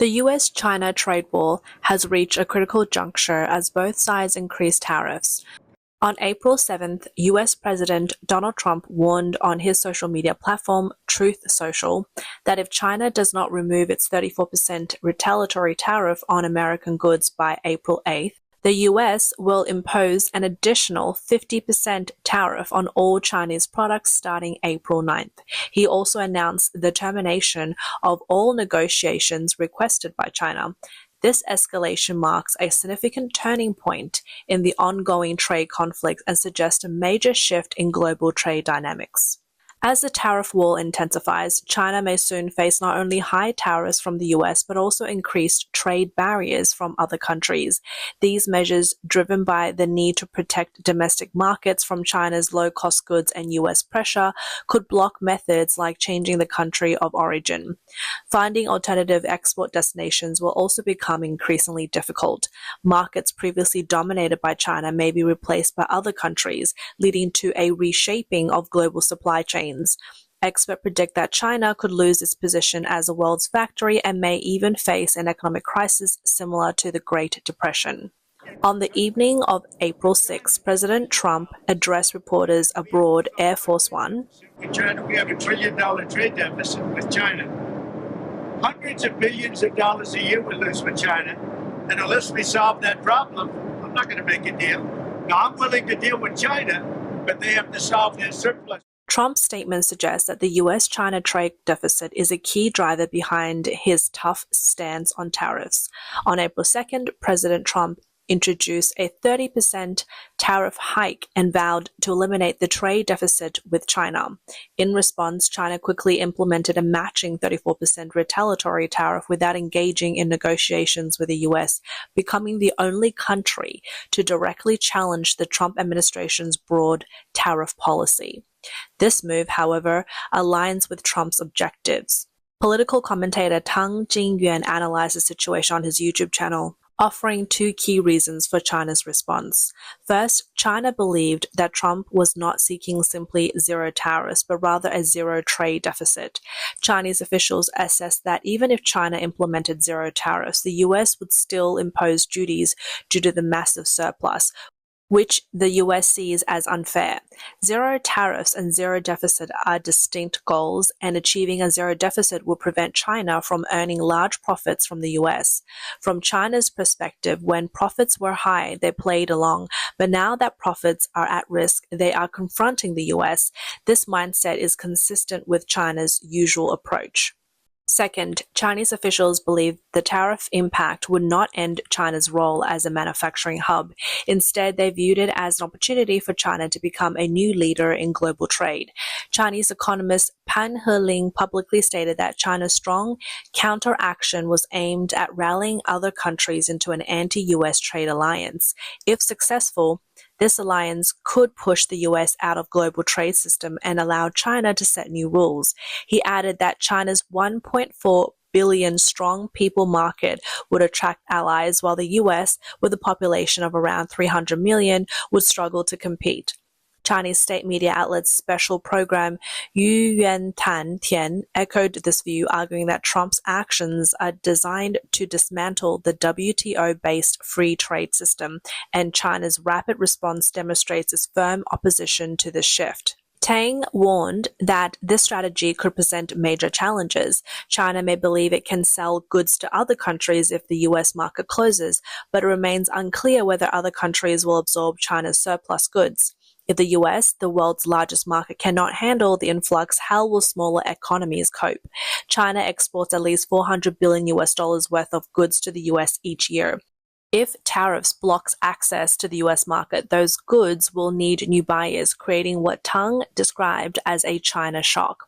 The US-China trade war has reached a critical juncture as both sides increase tariffs. On April 7th, US President Donald Trump warned on his social media platform, Truth Social, that if China does not remove its 34% retaliatory tariff on American goods by April 8th, the US will impose an additional 50% tariff on all Chinese products starting April 9th. He also announced the termination of all negotiations requested by China. This escalation marks a significant turning point in the ongoing trade conflict and suggests a major shift in global trade dynamics. As the tariff war intensifies, China may soon face not only high tariffs from the US but also increased trade barriers from other countries. These measures, driven by the need to protect domestic markets from China's low-cost goods and US pressure, could block methods like changing the country of origin. Finding alternative export destinations will also become increasingly difficult. Markets previously dominated by China may be replaced by other countries, leading to a reshaping of global supply chains. Experts predict that China could lose its position as the world's factory and may even face an economic crisis similar to the Great Depression. On the evening of April 6, President Trump addressed reporters aboard Air Force One. With China, we have $1 trillion trade deficit with China. Hundreds of billions of dollars a year we lose with China. And unless we solve that problem, I'm not going to make a deal. Now, I'm willing to deal with China, but they have to solve their surplus. Trump's statement suggests that the US-China trade deficit is a key driver behind his tough stance on tariffs. On April 2nd, President Trump introduced a 30% tariff hike and vowed to eliminate the trade deficit with China. In response, China quickly implemented a matching 34% retaliatory tariff without engaging in negotiations with the US, becoming the only country to directly challenge the Trump administration's broad tariff policy. This move, however, aligns with Trump's objectives. Political commentator Tang Jingyuan analyzed the situation on his YouTube channel, offering two key reasons for China's response. First, China believed that Trump was not seeking simply zero tariffs, but rather a zero trade deficit. Chinese officials assessed that even if China implemented zero tariffs, the US would still impose duties due to the massive surplus, which the US sees as unfair. Zero tariffs and zero deficit are distinct goals, and achieving a zero deficit will prevent China from earning large profits from the US. From China's perspective, when profits were high, they played along, but now that profits are at risk, they are confronting the US. This mindset is consistent with China's usual approach. Second, Chinese officials believe the tariff impact would not end China's role as a manufacturing hub. Instead, they viewed it as an opportunity for China to become a new leader in global trade. Chinese economist Pan Heling publicly stated that China's strong counteraction was aimed at rallying other countries into an anti-US trade alliance. If successful, this alliance could push the US out of global trade system and allow China to set new rules. He added that China's 1.4 billion strong people market would attract allies, while the US, with a population of around 300 million, would struggle to compete. Chinese state media outlet's special program Yu Yuan Tan Tian echoed this view, arguing that Trump's actions are designed to dismantle the WTO-based free trade system, and China's rapid response demonstrates its firm opposition to this shift. Tang warned that this strategy could present major challenges. China may believe it can sell goods to other countries if the US market closes, but it remains unclear whether other countries will absorb China's surplus goods. If the US, the world's largest market, cannot handle the influx, how will smaller economies cope? China exports at least $400 billion worth of goods to the US each year. If tariffs blocks access to the US market, those goods will need new buyers, creating what Tang described as a China shock.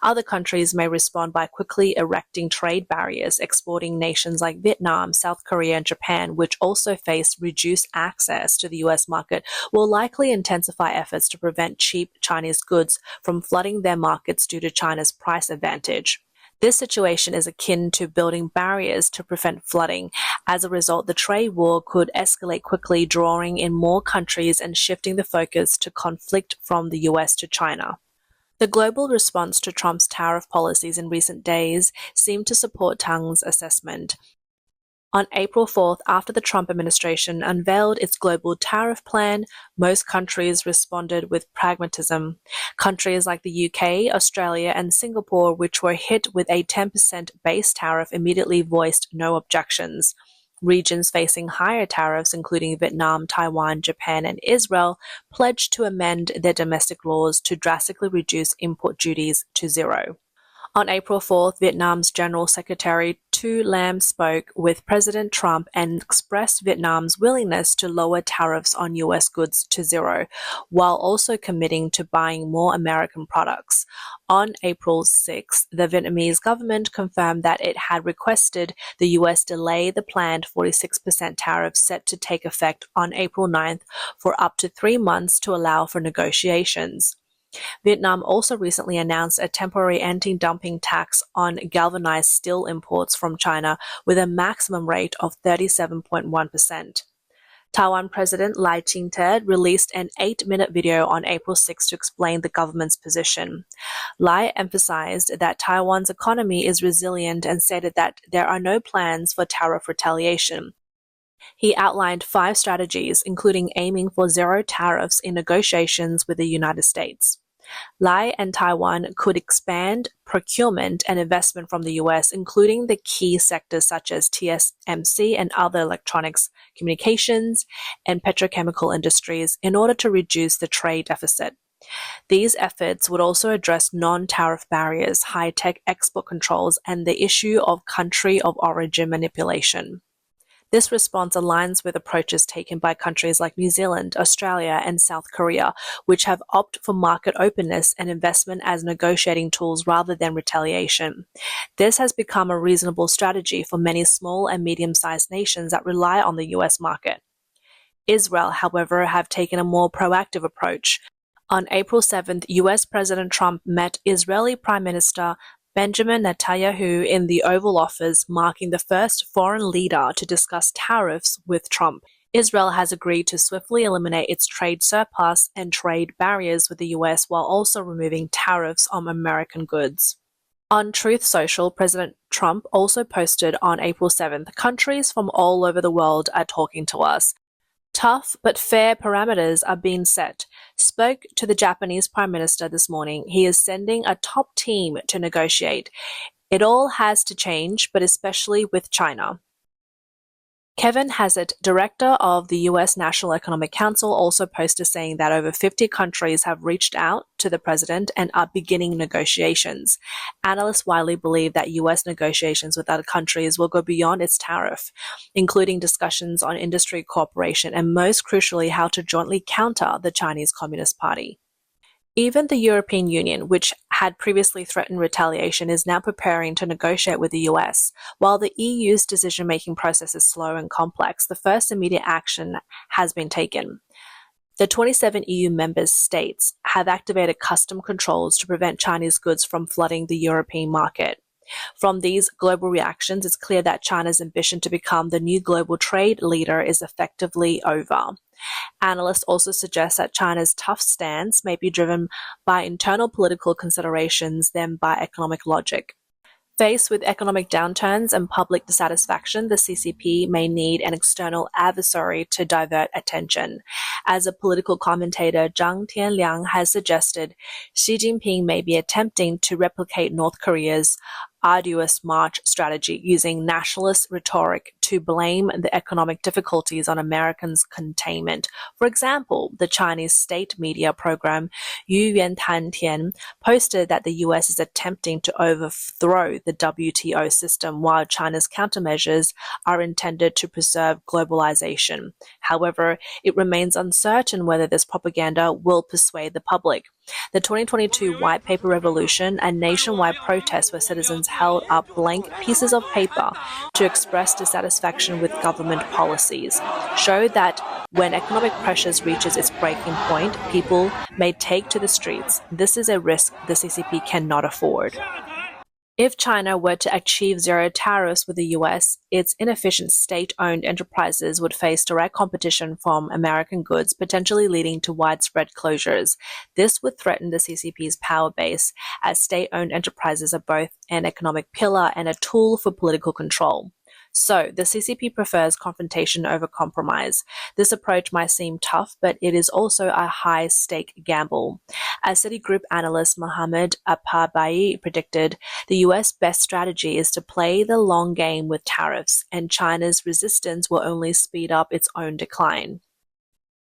Other countries may respond by quickly erecting trade barriers. Exporting nations like Vietnam, South Korea, and Japan, which also face reduced access to the US market, will likely intensify efforts to prevent cheap Chinese goods from flooding their markets due to China's price advantage. This situation is akin to building barriers to prevent flooding. As a result, the trade war could escalate quickly, drawing in more countries and shifting the focus to conflict from the US to China. The global response to Trump's tariff policies in recent days seemed to support Tang's assessment. On April 4th, after the Trump administration unveiled its global tariff plan, most countries responded with pragmatism. Countries like the UK, Australia, and Singapore, which were hit with a 10% base tariff, immediately voiced no objections. Regions facing higher tariffs, including Vietnam, Taiwan, Japan, and Israel, pledged to amend their domestic laws to drastically reduce import duties to zero. On April 4th, Vietnam's General Secretary Tu Lam spoke with President Trump and expressed Vietnam's willingness to lower tariffs on U.S. goods to zero, while also committing to buying more American products. On April 6th, the Vietnamese government confirmed that it had requested the U.S. delay the planned 46% tariff set to take effect on April 9th for up to 3 months to allow for negotiations. Vietnam also recently announced a temporary anti-dumping tax on galvanized steel imports from China with a maximum rate of 37.1%. Taiwan President Lai Ching-te released an 8-minute video on April 6 to explain the government's position. Lai emphasized that Taiwan's economy is resilient and stated that there are no plans for tariff retaliation. He outlined 5 strategies, including aiming for zero tariffs in negotiations with the United States. Lai and Taiwan could expand procurement and investment from the U.S., including the key sectors such as TSMC and other electronics, communications, and petrochemical industries in order to reduce the trade deficit. These efforts would also address non-tariff barriers, high-tech export controls, and the issue of country of origin manipulation. This response aligns with approaches taken by countries like New Zealand, Australia, and South Korea, which have opted for market openness and investment as negotiating tools rather than retaliation. This has become a reasonable strategy for many small and medium-sized nations that rely on the U.S. market. Israel, however, have taken a more proactive approach. On April 7th, U.S. President Trump met Israeli Prime Minister Benjamin Netanyahu in the Oval Office, marking the first foreign leader to discuss tariffs with Trump. Israel has agreed to swiftly eliminate its trade surplus and trade barriers with the U.S. while also removing tariffs on American goods. On Truth Social, President Trump also posted on April 7th, "Countries from all over the world are talking to us. Tough but fair parameters are being set." Spoke to the Japanese Prime Minister this morning. He is sending a top team to negotiate. It all has to change, but especially with China. Kevin Hassett, director of the U.S. National Economic Council, also posted saying that over 50 countries have reached out to the president and are beginning negotiations. Analysts widely believe that U.S. negotiations with other countries will go beyond its tariff, including discussions on industry cooperation and, most crucially, how to jointly counter the Chinese Communist Party. Even the European Union, which had previously threatened retaliation, is now preparing to negotiate with the US. While the EU's decision-making process is slow and complex, the first immediate action has been taken. The 27 EU member states have activated custom controls to prevent Chinese goods from flooding the European market. From these global reactions, it's clear that China's ambition to become the new global trade leader is effectively over. Analysts also suggest that China's tough stance may be driven by internal political considerations than by economic logic. Faced with economic downturns and public dissatisfaction, the CCP may need an external adversary to divert attention. As a political commentator, Zhang Tianliang has suggested, Xi Jinping may be attempting to replicate North Korea's arduous March strategy, using nationalist rhetoric to blame the economic difficulties on Americans' containment. For example, the Chinese state media program Yu Yuan Tan Tian posted that the US is attempting to overthrow the WTO system, while China's countermeasures are intended to preserve globalization. However, it remains uncertain whether this propaganda will persuade the public. The 2022 White Paper Revolution, a nationwide protest where citizens held up blank pieces of paper to express dissatisfaction with government policies, showed that when economic pressures reaches its breaking point, people may take to the streets. This is a risk the CCP cannot afford. If China were to achieve zero tariffs with the US, its inefficient state-owned enterprises would face direct competition from American goods, potentially leading to widespread closures. This would threaten the CCP's power base, as state-owned enterprises are both an economic pillar and a tool for political control. So, the CCP prefers confrontation over compromise. This approach might seem tough, but it is also a high-stake gamble. As Citigroup analyst Mohammed Apabai predicted, the US best strategy is to play the long game with tariffs, and China's resistance will only speed up its own decline.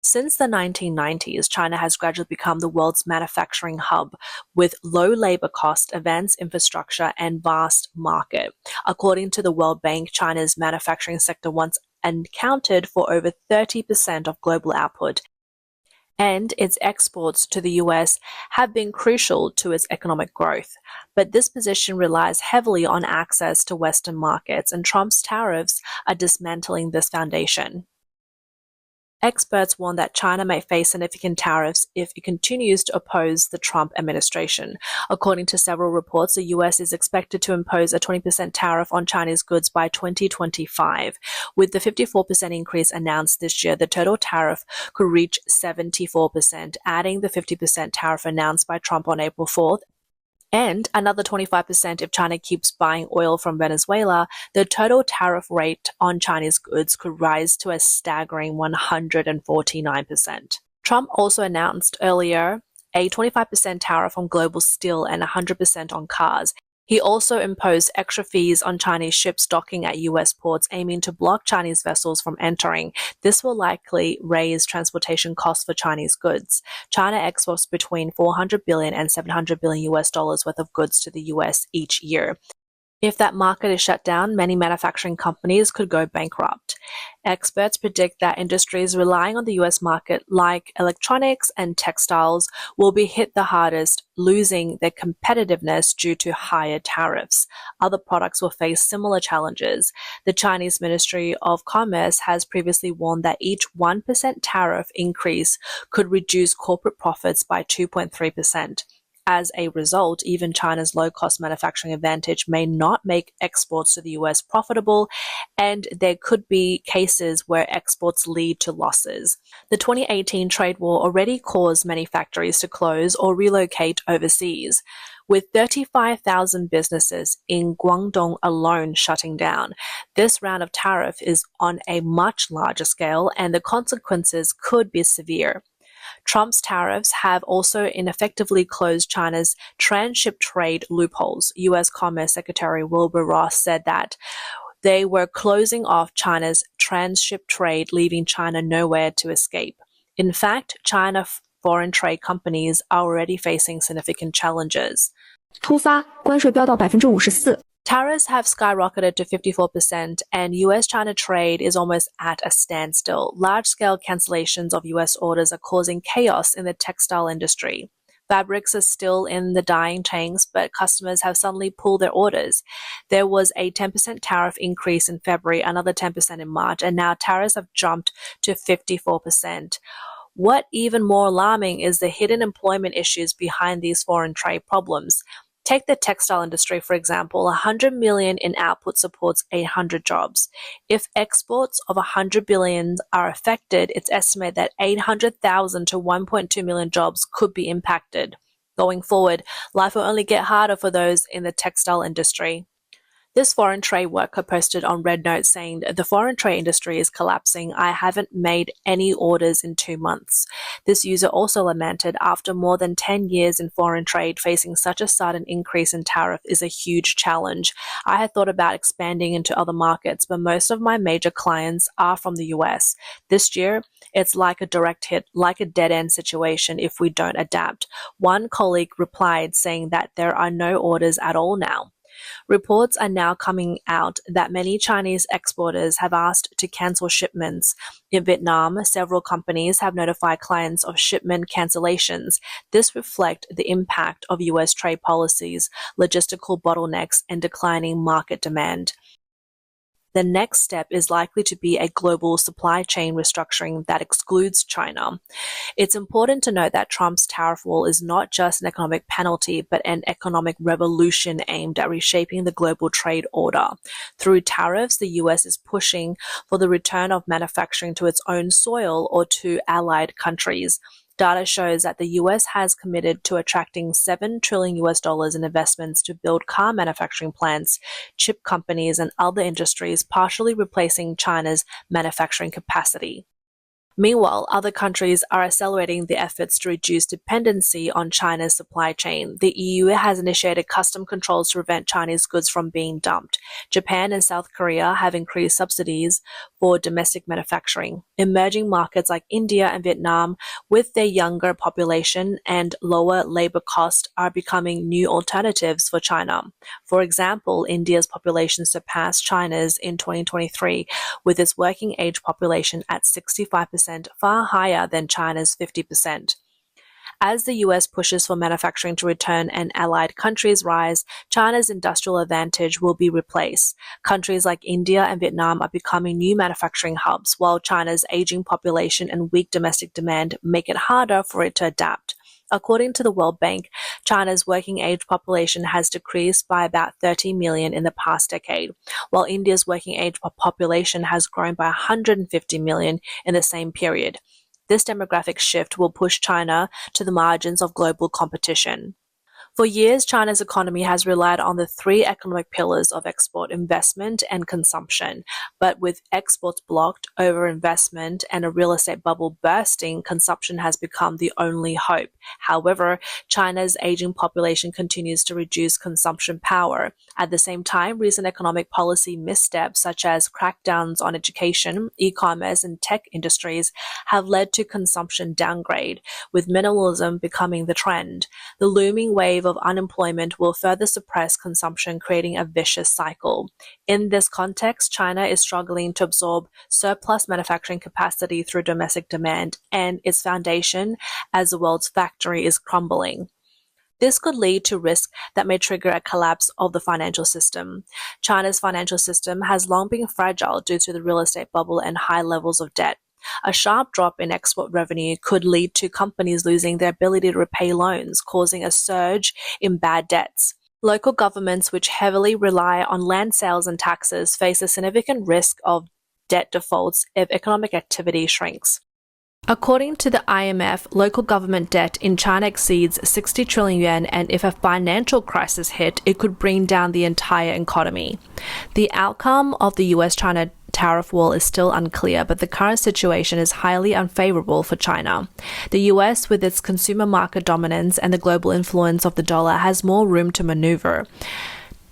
Since the 1990s, China has gradually become the world's manufacturing hub with low labor cost, advanced infrastructure, and vast market. According to the World Bank, China's manufacturing sector once accounted for over 30% of global output, and its exports to the US have been crucial to its economic growth. But this position relies heavily on access to Western markets, and Trump's tariffs are dismantling this foundation. Experts warn that China may face significant tariffs if it continues to oppose the Trump administration. According to several reports, the US is expected to impose a 20% tariff on Chinese goods by 2025. With the 54% increase announced this year, the total tariff could reach 74%, adding the 50% tariff announced by Trump on April 4th. And another 25% if China keeps buying oil from Venezuela. The total tariff rate on Chinese goods could rise to a staggering 149%. Trump also announced earlier a 25% tariff on global steel and 100% on cars. He also imposed extra fees on Chinese ships docking at US ports, aiming to block Chinese vessels from entering. This will likely raise transportation costs for Chinese goods. China exports between $400 billion and $700 billion US dollars worth of goods to the US each year. If that market is shut down, many manufacturing companies could go bankrupt. Experts predict that industries relying on the US market, like electronics and textiles, will be hit the hardest, losing their competitiveness due to higher tariffs. Other products will face similar challenges. The Chinese Ministry of Commerce has previously warned that each 1% tariff increase could reduce corporate profits by 2.3%. As a result, even China's low-cost manufacturing advantage may not make exports to the US profitable, and there could be cases where exports lead to losses. The 2018 trade war already caused many factories to close or relocate overseas, with 35,000 businesses in Guangdong alone shutting down. This round of tariff is on a much larger scale, and the consequences could be severe. Trump's tariffs have also ineffectively closed China's transship trade loopholes. U.S. Commerce Secretary Wilbur Ross said that they were closing off China's transship trade, leaving China nowhere to escape. In fact, China foreign trade companies are already facing significant challenges. 突发关税飙到54%。 Tariffs have skyrocketed to 54%, and US-China trade is almost at a standstill. Large-scale cancellations of US orders are causing chaos in the textile industry. Fabrics are still in the dyeing tanks, but customers have suddenly pulled their orders. There was a 10% tariff increase in February, another 10% in March, and now tariffs have jumped to 54%. What even more alarming is the hidden employment issues behind these foreign trade problems. Take the textile industry, for example. 100 million in output supports 800 jobs. If exports of 100 billion are affected, it's estimated that 800,000 to 1.2 million jobs could be impacted. Going forward, life will only get harder for those in the textile industry. This foreign trade worker posted on Red Note saying, "The foreign trade industry is collapsing. I haven't made any orders in 2 months." This user also lamented, "After more than 10 years in foreign trade, facing such a sudden increase in tariff is a huge challenge. I had thought about expanding into other markets, but most of my major clients are from the US. This year, it's like a direct hit, like a dead-end situation if we don't adapt." One colleague replied saying that there are no orders at all now. Reports are now coming out that many Chinese exporters have asked to cancel shipments. In Vietnam, several companies have notified clients of shipment cancellations. This reflects the impact of US trade policies, logistical bottlenecks, and declining market demand. the next step is likely to be a global supply chain restructuring that excludes China. It's important to note that Trump's tariff wall is not just an economic penalty, but an economic revolution aimed at reshaping the global trade order. Through tariffs, the US is pushing for the return of manufacturing to its own soil or to allied countries. Data shows that the US has committed to attracting $7 trillion in investments to build car manufacturing plants, chip companies, and other industries, partially replacing China's manufacturing capacity. Meanwhile, other countries are accelerating the efforts to reduce dependency on China's supply chain. The EU has initiated custom controls to prevent Chinese goods from being dumped. Japan and South Korea have increased subsidies for domestic manufacturing. Emerging markets like India and Vietnam, with their younger population and lower labor costs, are becoming new alternatives for China. For example, India's population surpassed China's in 2023, with its working age population at 65%, far higher than China's 50%. As the US pushes for manufacturing to return and allied countries rise, China's industrial advantage will be replaced. Countries like India and Vietnam are becoming new manufacturing hubs, while China's aging population and weak domestic demand make it harder for it to adapt. According to the World Bank, China's working age population has decreased by about 30 million in the past decade, while India's working age population has grown by 150 million in the same period. This demographic shift will push China to the margins of global competition. For years, China's economy has relied on the three economic pillars of export, investment, and consumption. But with exports blocked, overinvestment, and a real estate bubble bursting, consumption has become the only hope. However, China's aging population continues to reduce consumption power. At the same time, recent economic policy missteps, such as crackdowns on education, e-commerce, and tech industries, have led to consumption downgrade, with minimalism becoming the trend. The looming wave of unemployment will further suppress consumption, creating a vicious cycle. In this context, China is struggling to absorb surplus manufacturing capacity through domestic demand, and its foundation as the world's factory is crumbling. This could lead to risk that may trigger a collapse of the financial system. China's financial system has long been fragile due to the real estate bubble and high levels of debt. A sharp drop in export revenue could lead to companies losing their ability to repay loans, causing a surge in bad debts. Local governments, which heavily rely on land sales and taxes, face a significant risk of debt defaults if economic activity shrinks. According to the IMF, local government debt in China exceeds 60 trillion yuan, and if a financial crisis hit, it could bring down the entire economy. The outcome of the US-China tariff wall is still unclear, but the current situation is highly unfavorable for China. The US, with its consumer market dominance and the global influence of the dollar, has more room to maneuver.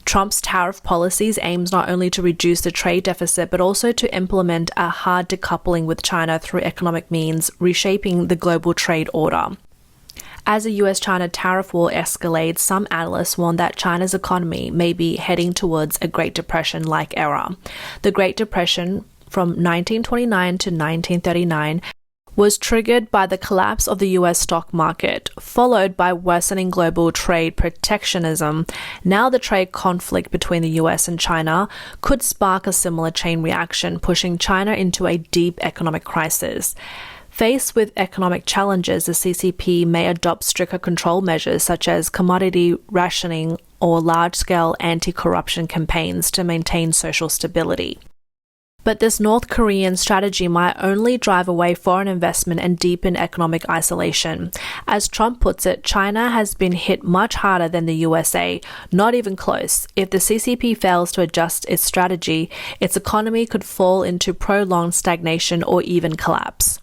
Trump's tariff policies aims not only to reduce the trade deficit, but also to implement a hard decoupling with China through economic means, reshaping the global trade order. As the US-China tariff war escalates, some analysts warn that China's economy may be heading towards a Great Depression-like era. The Great Depression from 1929 to 1939 was triggered by the collapse of the US stock market, followed by worsening global trade protectionism. Now the trade conflict between the US and China could spark a similar chain reaction, pushing China into a deep economic crisis. Faced with economic challenges, the CCP may adopt stricter control measures such as commodity rationing or large-scale anti-corruption campaigns to maintain social stability. But this North Korean strategy might only drive away foreign investment and deepen economic isolation. As Trump puts it, China has been hit much harder than the USA, not even close. If the CCP fails to adjust its strategy, its economy could fall into prolonged stagnation or even collapse.